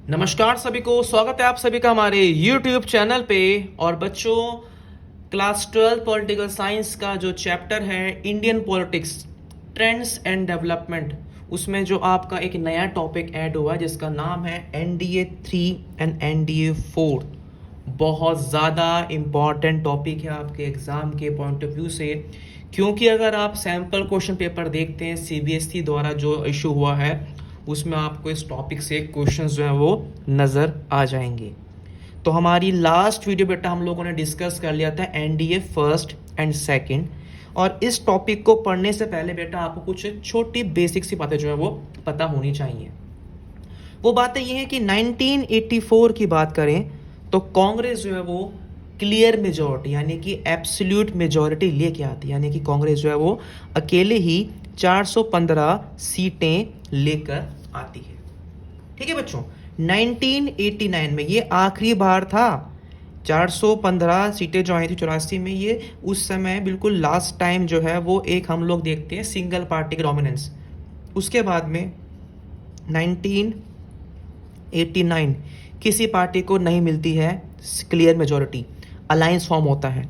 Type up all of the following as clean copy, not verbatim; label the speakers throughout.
Speaker 1: नमस्कार सभी को, स्वागत है आप सभी का हमारे YouTube चैनल पे। और बच्चों, क्लास 12 पॉलिटिकल साइंस का जो चैप्टर है Indian politics trends and development, उसमें जो आपका एक नया टॉपिक ऐड हुआ है जिसका नाम है NDA 3 एंड NDA 4। बहुत ज़्यादा इम्पॉर्टेंट टॉपिक है आपके एग्ज़ाम के पॉइंट ऑफ व्यू से, क्योंकि अगर आप सैम्पल क्वेश्चन पेपर देखते हैं CBSE द्वारा जो इशू हुआ है, उसमें आपको इस टॉपिक से क्वेश्चंस जो है वो नज़र आ जाएंगे। तो हमारी लास्ट वीडियो बेटा हम लोगों ने डिस्कस कर लिया था NDA फर्स्ट एंड सेकंड, और इस टॉपिक को पढ़ने से पहले बेटा आपको कुछ छोटी बेसिक सी बातें जो है वो पता होनी चाहिए। वो बातें ये हैं कि 1984 की बात करें तो कांग्रेस जो है वो क्लियर मेजॉरिटी यानी कि एब्सोल्यूट मेजॉरिटी लेके आती है, यानी कि कांग्रेस जो है वो अकेले ही 415 सीटें लेकर आती है। ठीक है बच्चों, 1989 में ये आखिरी बार था। 415 सीटें जो आई थी 84 में, ये उस समय बिल्कुल लास्ट टाइम जो है वो एक हम लोग देखते हैं सिंगल पार्टी का डोमिनेंस। उसके बाद में 1989 किसी पार्टी को नहीं मिलती है क्लियर मेजॉरिटी, अलायंस फॉर्म होता है।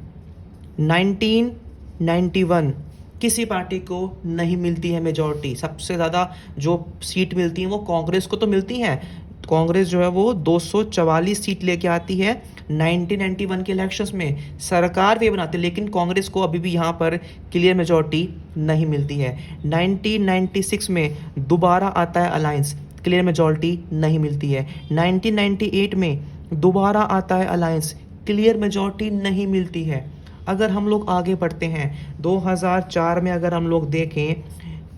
Speaker 1: 1991 किसी पार्टी को नहीं मिलती है मेजॉरिटी, सबसे ज़्यादा जो सीट मिलती है वो कांग्रेस को तो मिलती हैं। कांग्रेस जो है वो 244 सीट लेके आती है 1991 के इलेक्शंस में, सरकार भी बनाती है, लेकिन कांग्रेस को अभी भी यहाँ पर क्लियर मेजॉरिटी नहीं मिलती है। 1996 में दोबारा आता है अलायंस, क्लियर मेजॉरिटी नहीं मिलती है। 1998 में दोबारा आता है अलायंस, क्लियर मेजॉरिटी नहीं मिलती है। अगर हम लोग आगे बढ़ते हैं 2004 में, अगर हम लोग देखें,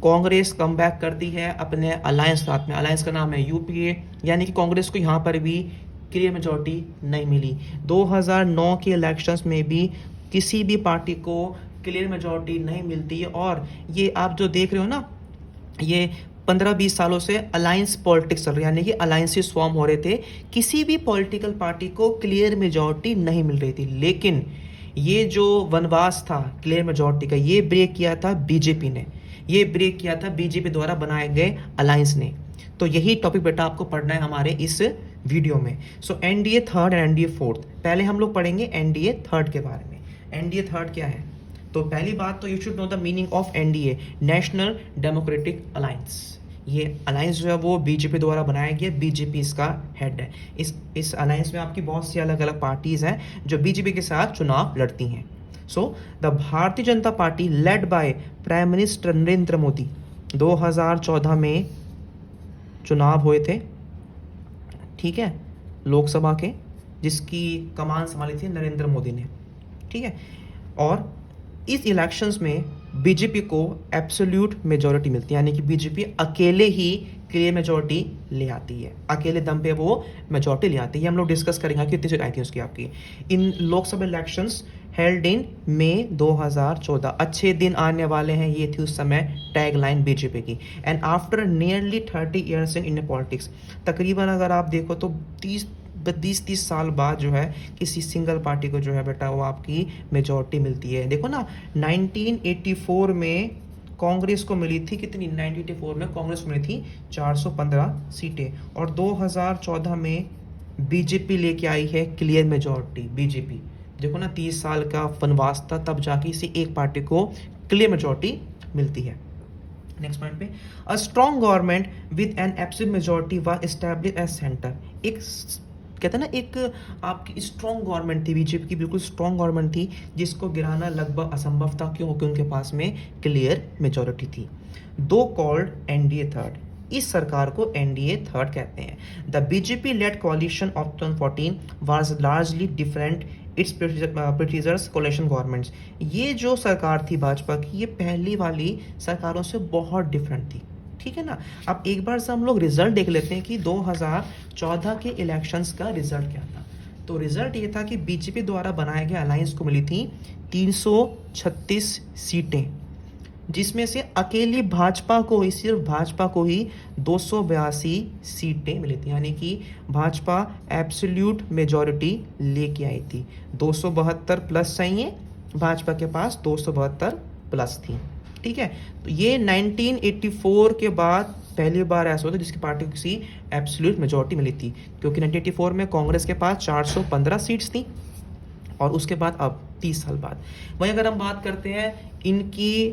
Speaker 1: कांग्रेस कम बैक करती है अपने अलायंस साथ में, अलायंस का नाम है UPA, यानी कि कांग्रेस को यहाँ पर भी क्लियर मेजॉरिटी नहीं मिली। 2009 के इलेक्शंस में भी किसी भी पार्टी को क्लियर मेजॉरिटी नहीं मिलती है। और ये आप जो देख रहे हो ना, ये 15-20 सालों से अलायंस पॉलिटिक्स चल रही है, यानी कि अलायंसेस फॉर्म हो रहे थे, किसी भी पॉलिटिकल पार्टी को क्लियर मेजॉरिटी नहीं मिल रही थी। लेकिन ये जो वनवास था क्लियर मेजॉरिटी का, ये ब्रेक किया था बीजेपी ने, ये ब्रेक किया था बीजेपी द्वारा बनाए गए अलायंस ने। तो यही टॉपिक बेटा आपको पढ़ना है हमारे इस वीडियो में। सो NDA third and NDA fourth, पहले हम लोग पढ़ेंगे NDA थर्ड के बारे में। NDA थर्ड क्या है? तो पहली बात तो you should know the meaning of NDA, national democratic alliance. ये अलायंस जो है वो बीजेपी द्वारा बनाया गया, बीजेपी इसका हेड है। इस अलायंस में आपकी बहुत सी अलग अलग पार्टीज हैं जो बीजेपी के साथ चुनाव लड़ती हैं। So the Bharatiya Janata party led by prime minister Narendra Modi, 2014 में चुनाव हुए थे, ठीक है, लोकसभा के, जिसकी कमान संभाली थी नरेंद्र मोदी ने, ठीक है। और इस इलेक्शंस में बीजेपी को एब्सोल्यूट मेजॉरिटी मिलती है, यानी कि बीजेपी अकेले ही क्लियर मेजॉरिटी ले आती है, अकेले दम पे वो मेजॉरिटी ले आती है। हम लोग डिस्कस करेंगे कितनी सीट आई थी उसकी आपकी इन लोकसभा इलेक्शंस हेल्ड इन मई 2014। अच्छे दिन आने वाले हैं, ये थी उस समय टैगलाइन बीजेपी की। And after nearly 30 years in Indian politics, तकरीबन अगर आप देखो तो 20-30 साल बाद जो है किसी सिंगल पार्टी को जो है बेटा वो आपकी मेजॉरिटी मिलती है। देखो ना, 1984 में कांग्रेस को मिली थी कितनी, 1984 में कांग्रेस को मिली थी 415 सीटें, और 2014 में बीजेपी लेके आई है क्लियर मेजॉरिटी। बीजेपी देखो ना, 30 साल का वनवास था, तब जाके इसी एक पार्टी को क्लियर मेजॉरिटी मिलती है। नेक्स्ट पॉइंट पे, a strong government with an absolute majority was established as centre. एक कहते हैं ना, एक आपकी स्ट्रॉन्ग गवर्नमेंट थी बीजेपी की, बिल्कुल स्ट्रॉन्ग गवर्नमेंट थी, जिसको गिराना लगभग असंभव था, क्योंकि उनके पास में क्लियर मेजॉरिटी थी। दो कॉल्ड NDA थर्ड, इस सरकार को NDA थर्ड कहते हैं। द बीजेपी लेड कोalition of 2014 was largely different it's प्रीटीजर्स कोalition गवर्नमेंट्स। ये जो सरकार थी भाजपा की, ये पहली वाली सरकारों से बहुत डिफरेंट थी, ठीक है ना। अब एक बार से हम लोग रिजल्ट देख लेते हैं कि 2014 के इलेक्शंस का रिजल्ट क्या था। तो रिजल्ट ये था कि बीजेपी द्वारा बनाए गए अलायंस को मिली थी 336 सीटें, जिसमें से अकेली भाजपा को ही, सिर्फ भाजपा को ही 282 सीटें मिली थी, यानी कि भाजपा एब्सोल्यूट मेजॉरिटी लेके आई थी। 272 प्लस चाहिए, भाजपा के पास 272 प्लस थी, ठीक है। तो ये 1984 के बाद पहली बार ऐसा होता है जिसकी पार्टी को किसी एब्सोल्यूट मेजोरिटी मिली थी, क्योंकि 1984 में कांग्रेस के पास 415 सीट्स थी और उसके बाद अब 30 साल बाद। वहीं अगर हम बात करते हैं इनकी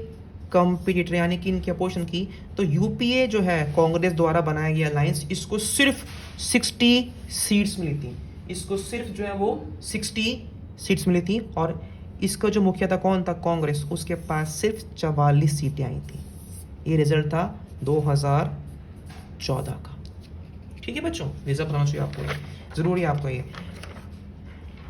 Speaker 1: कंपटीटर यानी कि इनके अपोजिशन की, तो यूपीए जो है कांग्रेस द्वारा बनाया गया अलायंस, इसको सिर्फ 60 सीट्स मिली थी। इसको सिर्फ जो है वो 60 सीट्स मिली थी और इसका जो मुखिया था कौन था, कांग्रेस, उसके पास सिर्फ 44 सीटें आई थी। ये रिजल्ट था 2014 का। ठीक है बच्चों, रिजल्ट बनाना चाहिए आपको, जरूरी है आपको ये।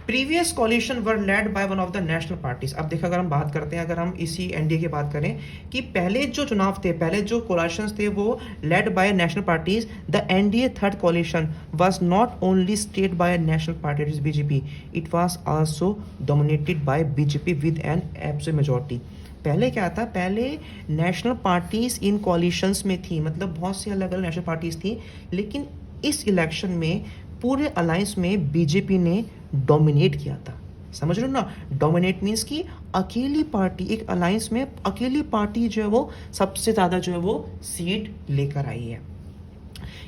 Speaker 1: Previous coalition were led by one of the national parties. अब देखो अगर हम बात करते हैं, अगर हम इसी एनडीए की बात करें कि पहले जो चुनाव थे, पहले जो कोलिशंस थे वो led by national parties. The NDA third coalition was not only stayed by national party it is BJP, it was also dominated by BJP with an absolute majority. पहले क्या था, पहले नेशनल पार्टीज इन कोलिशंस में थी, मतलब बहुत सी अलग अलग नेशनल पार्टीज थी, लेकिन इस इलेक्शन में पूरे अलायंस में बीजेपी ने डोमिनेट किया था। समझ रहे हो ना, डोमिनेट मीन्स कि अकेली पार्टी, एक अलायंस में अकेली पार्टी जो है वो सबसे ज़्यादा जो है वो सीट लेकर आई है।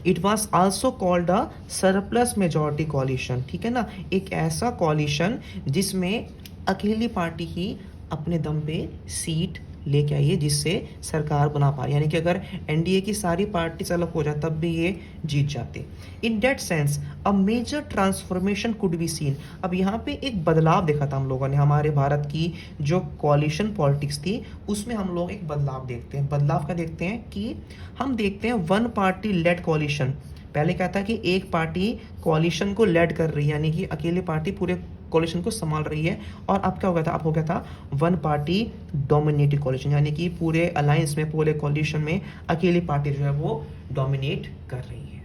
Speaker 1: It was also called a surplus majority coalition. ठीक है ना, एक ऐसा कॉलिशन जिसमें अकेली पार्टी ही अपने दम पे सीट लेके आई है, जिससे सरकार बना पा रही, यानी कि अगर एनडीए की सारी पार्टी अलग हो जाए तब भी ये जीत जाते। In that sense a major transformation could be seen. अब यहाँ पे एक बदलाव देखा था हम लोगों ने, हमारे भारत की जो कॉलिशन पॉलिटिक्स थी उसमें हम लोग एक बदलाव देखते हैं। बदलाव का देखते हैं कि हम देखते हैं वन पार्टी लेड कॉलिशन। पहले क्या था कि एक पार्टी कॉलिशन को लेड कर रही है, यानी कि अकेली पार्टी पूरे कॉलिशन को संभाल रही है, और अब क्या हो गया था, अब हो गया था वन पार्टी डोमिनेटेड कॉलिशन, यानी कि पूरे अलायंस में, पूरे कॉलिशन में अकेली पार्टी जो है वो डोमिनेट कर रही है।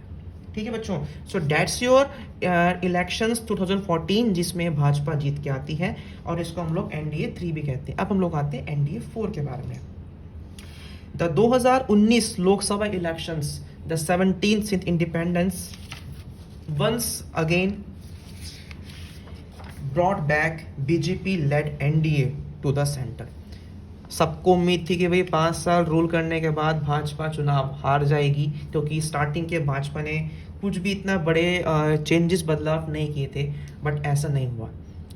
Speaker 1: ठीक है बच्चों, सो दैट्स योर इलेक्शंस 2014 जिसमें भाजपा जीत के आती है, और इसको हम लोग एनडीए 3 भी कहते हैं। अब हम लोग आते हैं एनडीए 4 के बारे में। The 2019 Lok Sabha elections, the 17th since independence, once again brought back BJP led NDA to the center। सबको उम्मीद थी कि भाई 5 साल रूल करने के बाद भाजपा चुनाव हार जाएगी, क्योंकि स्टार्टिंग के भाजपा ने कुछ भी इतना बड़े चेंजेस, बदलाव नहीं किए थे, बट ऐसा नहीं हुआ।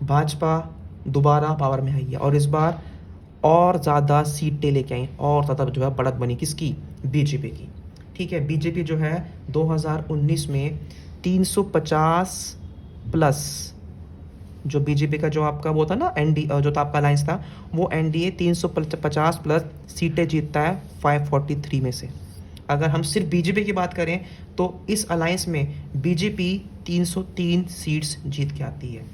Speaker 1: भाजपा दोबारा पावर में आई है और इस बार और ज़्यादा सीटें लेके आई, और ज़्यादा जो है बढ़त बनी किसकी, बीजेपी की। ठीक है, बीजेपी जो है 2019 में 350 प्लस, जो बीजेपी का जो आपका वो था ना एनडी, जो था आपका अलायंस था, वो एनडीए 350 प्लस सीटें जीतता है 543 में से। अगर हम सिर्फ बीजेपी की बात करें तो इस अलायंस में बीजेपी 303 सीट्स जीत के आती है।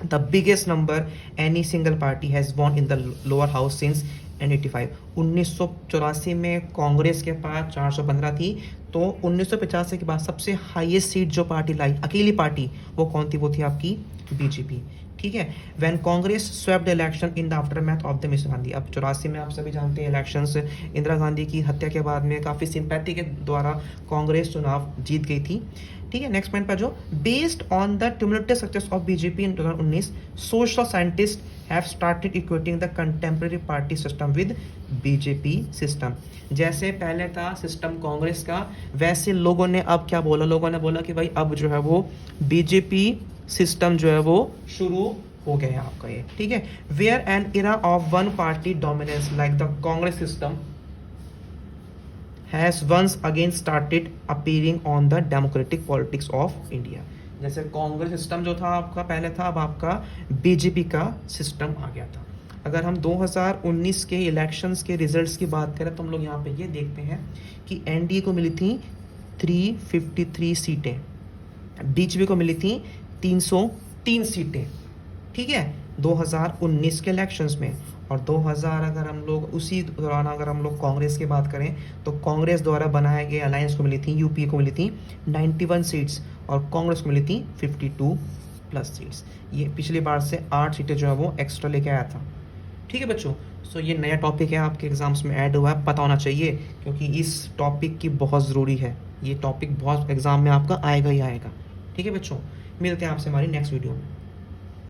Speaker 1: The biggest number any single party has won in the lower house since 1985। 1984 में कांग्रेस के पास 415 थी, तो 1985 के बाद सबसे हाईएस्ट सीट जो पार्टी लाई, अकेली पार्टी, वो कौन थी, वो थी आपकी बीजेपी। ठीक है, when Congress swept election in the aftermath of the miss Gandhi. अब 84 में आप सभी जानते हैं इलेक्शंस, इंदिरा गांधी की हत्या के बाद में काफ़ी सिंपैथी के द्वारा कांग्रेस चुनाव जीत गई थी। ठीक है, नेक्स्ट पॉइंट पर जो based on the cumulative success of BJP in 2019, social scientist have started equating the contemporary party system with BJP system. जैसे पहले था सिस्टम कांग्रेस का, वैसे लोगों ने अब क्या बोला, लोगों ने बोला कि भाई अब जो है वो बीजेपी सिस्टम जो है वो शुरू हो गया है आपका ये। ठीक है, where an era of one party dominance like the Congress system has once again started appearing on the democratic politics of India। जैसे कांग्रेस सिस्टम जो था आपका पहले था, अब आपका बीजेपी का सिस्टम आ गया था। अगर हम 2019 के इलेक्शंस के रिजल्ट्स की बात करें तो हम लोग यहाँ पे ये देखते हैं कि एनडीए को मिली थी 353 सीटें, बीजेपी को मिली थी 303 सीटें। ठीक है, 2019 के इलेक्शंस में। और 2000 अगर हम लोग उसी दौरान अगर हम लोग कांग्रेस की बात करें तो कांग्रेस द्वारा बनाए गए अलायंस को मिली थी, यूपीए को मिली थी 91 सीट्स और कांग्रेस को मिली थी 52 प्लस सीट्स। ये पिछली बार से 8 सीटें जो है वो एक्स्ट्रा लेके आया था। ठीक है बच्चों, सो ये नया टॉपिक है, आपके एग्जाम्स में ऐड हुआ है, पता होना चाहिए, क्योंकि इस टॉपिक की बहुत ज़रूरी है। ये टॉपिक बहुत एग्जाम में आपका आएगा ही आएगा। ठीक है बच्चों, मिलते हैं आपसे हमारी नेक्स्ट वीडियो में।